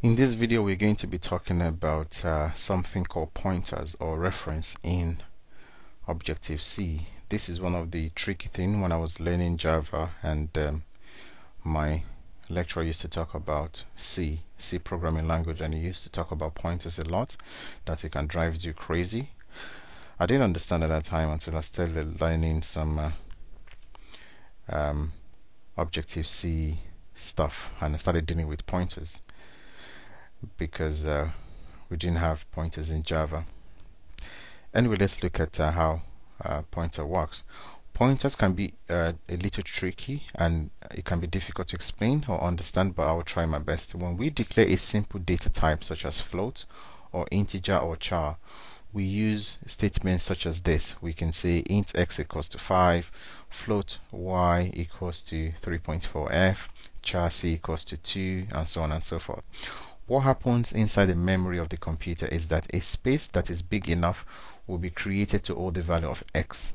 In this video, we're going to be talking about something called pointers or reference in Objective-C. This is one of the tricky things when I was learning Java, and my lecturer used to talk about C programming language, and he used to talk about pointers a lot, that it can drive you crazy. I didn't understand at that time until I started learning some Objective-C stuff, and I started dealing with pointers, because we didn't have pointers in Java. Anyway, let's look at how pointer works. Pointers can be a little tricky, and it can be difficult to explain or understand, but I will try my best. When we declare a simple data type such as float or integer or char, we use statements such as this. We can say int x equals to 5, float y equals to 3.4f, char c equals to 2, and so on and so forth. What happens inside the memory of the computer is that a space that is big enough will be created to hold the value of x.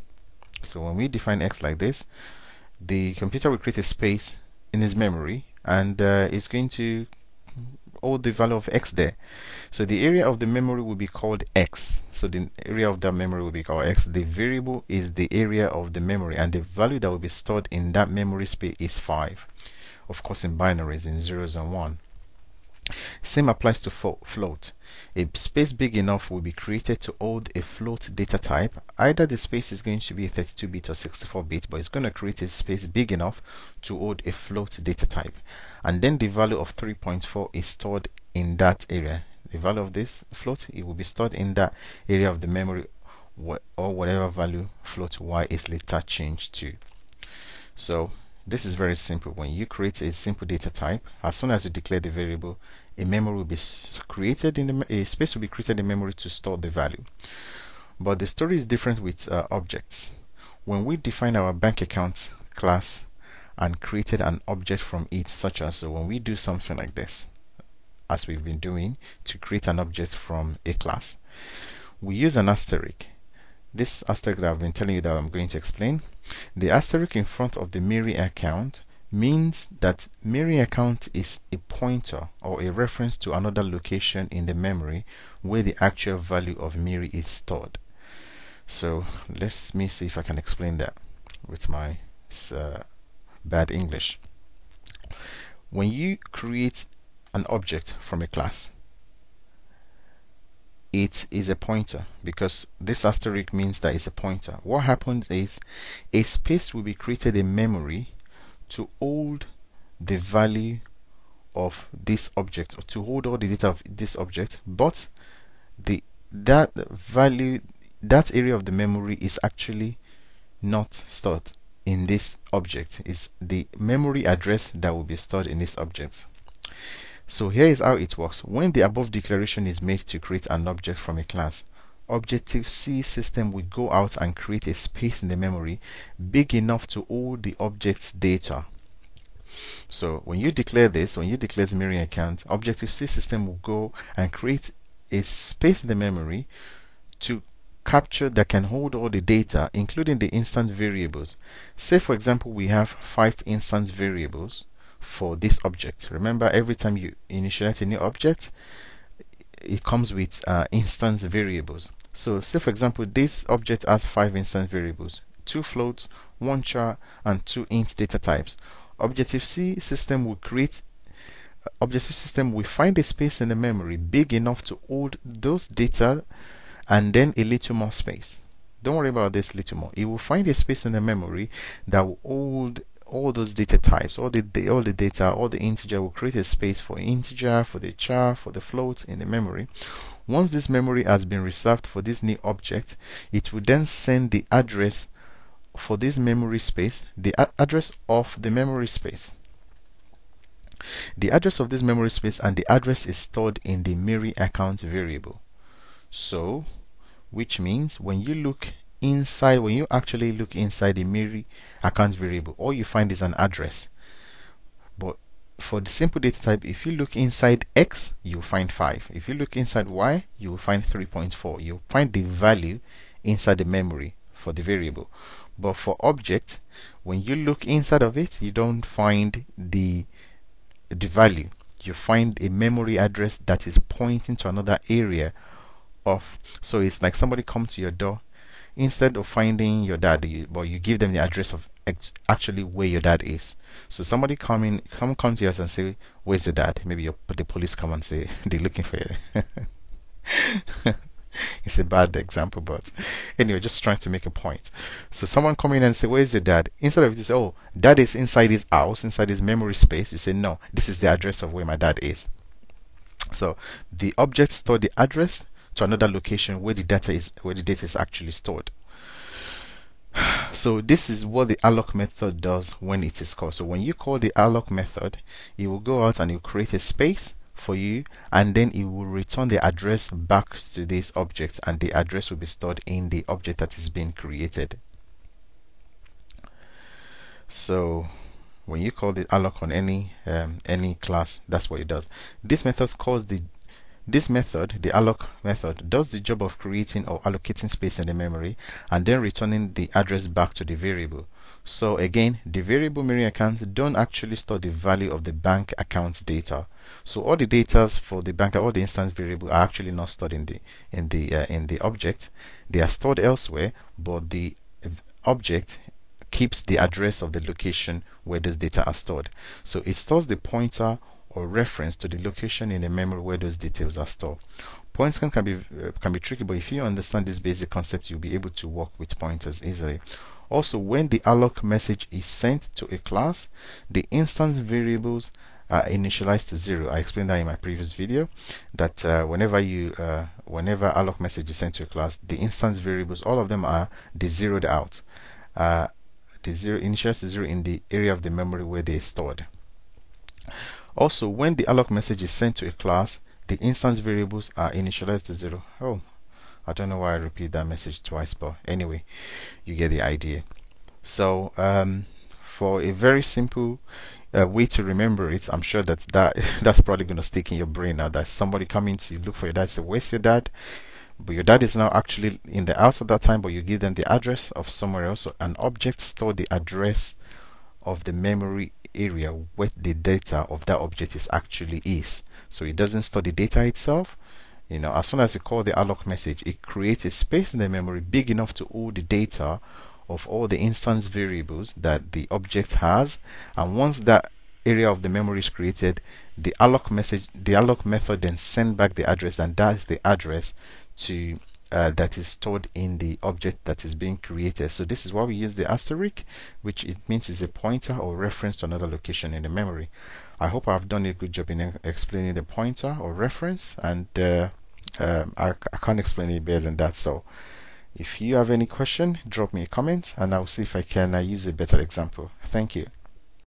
So when we define x like this, the computer will create a space in its memory, and it's going to hold the value of x there. So the area of the memory will be called x. So the area of that memory will be called x. The variable is the area of the memory, and the value that will be stored in that memory space is 5. Of course, in binaries, in zeros and 1. Same applies to float. A space big enough will be created to hold a float data type. Either the space is going to be 32-bit or 64-bit, but it's going to create a space big enough to hold a float data type. And then the value of 3.4 is stored in that area. The value of this float, it will be stored in that area of the memory, or whatever value float y is later changed to. So this is very simple. When you create a simple data type, as soon as you declare the variable, a memory will be created in a space will be created in memory to store the value. But the story is different with objects. When we define our bank account class and created an object from it, such as when we do something like this, as we've been doing to create an object from a class, we use an asterisk. This asterisk that I've been telling you that I'm going to explain. The asterisk in front of the memory account means that memory account is a pointer or a reference to another location in the memory where the actual value of memory is stored. So let me see if I can explain that with my bad English. When you create an object from a class, it is a pointer, because this asterisk means that it's a pointer. What happens is a space will be created in memory to hold the value of this object, or to hold all the data of this object, but that area of the memory is actually not stored in this object. Is the memory address that will be stored in this object. So here is how it works. When the above declaration is made to create an object from a class, Objective-C system will go out and create a space in the memory big enough to hold the object's data. So when you declare this, when you declare the memory account, Objective-C system will go and create a space in the memory to capture that can hold all the data, including the instance variables. Say for example we have 5 instance variables for this object. Remember, every time you initialize a new object, it comes with instance variables. So say for example this object has 5 instance variables, 2 floats, 1 char, and 2 int data types. Objective-C system will find a space in the memory big enough to hold those data, and then a little more space. Don't worry about this little more. It will find a space in the memory that will hold all those data types, all the data, all the integer. Will create a space for integer, for the char, for the float in the memory. Once this memory has been reserved for this new object, it will then send the address for this memory space, the address of the memory space. The address of this memory space and the address is stored in the memory account variable. So, which means when you actually look inside the memory account variable, all you find is an address. But for the simple data type, if you look inside x, you'll find 5. If you look inside y, you will find 3.4. You'll find the value inside the memory for the variable. But for object, when you look inside of it, you don't find the value. you find a memory address that is pointing to another area of. So it's like somebody come to your door, instead of finding your dad, you give them the address of actually where your dad is. So somebody come to us and say, where's your dad? Maybe the police come and say they're looking for you. It's a bad example, but anyway, just trying to make a point. So someone come in and say, where's your dad? Instead of you say, oh, dad is inside his house, inside his memory space, you say, no, this is the address of where my dad is. So the object store the address to another location where the data is actually stored. So this is what the alloc method does when it is called. So when you call the alloc method, it will go out and it will create a space for you, and then it will return the address back to this object, and the address will be stored in the object that is being created. So when you call the alloc on any class, that's what it does. This method, the alloc method, does the job of creating or allocating space in the memory and then returning the address back to the variable. So again, the variable memory accounts don't actually store the value of the bank account data. So all the data for the bank, all the instance variable are actually not stored in the object. They are stored elsewhere, but the object keeps the address of the location where those data are stored. So it stores the pointer or reference to the location in the memory where those details are stored. Pointers can be tricky, but if you understand this basic concept, you'll be able to work with pointers easily. Also, when the alloc message is sent to a class, the instance variables are initialized to 0. I explained that in my previous video, that whenever alloc message is sent to a class, the instance variables, all of them are zeroed out. The 0 initialized to 0 in the area of the memory where they are stored. Also, when the alloc message is sent to a class, the instance variables are initialized to 0. Oh, I don't know why I repeat that message twice, but anyway, you get the idea. So for a very simple way to remember it, I'm sure that's probably going to stick in your brain now, that somebody coming to look for your dad, say, where's your dad? But your dad is now actually in the house at that time, but you give them the address of somewhere else. So an object store the address of the memory area where the data of that object actually is. So it doesn't store the data itself. As soon as you call the alloc message, it creates a space in the memory big enough to hold the data of all the instance variables that the object has. And once that area of the memory is created, the alloc method then sends back the address, and that's the address to that is stored in the object that is being created. So this is why we use the asterisk, which it means is a pointer or reference to another location in the memory. I hope I've done a good job in explaining the pointer or reference, and I can't explain it better than that. So if you have any question, drop me a comment and I'll see if I can use a better example. Thank you.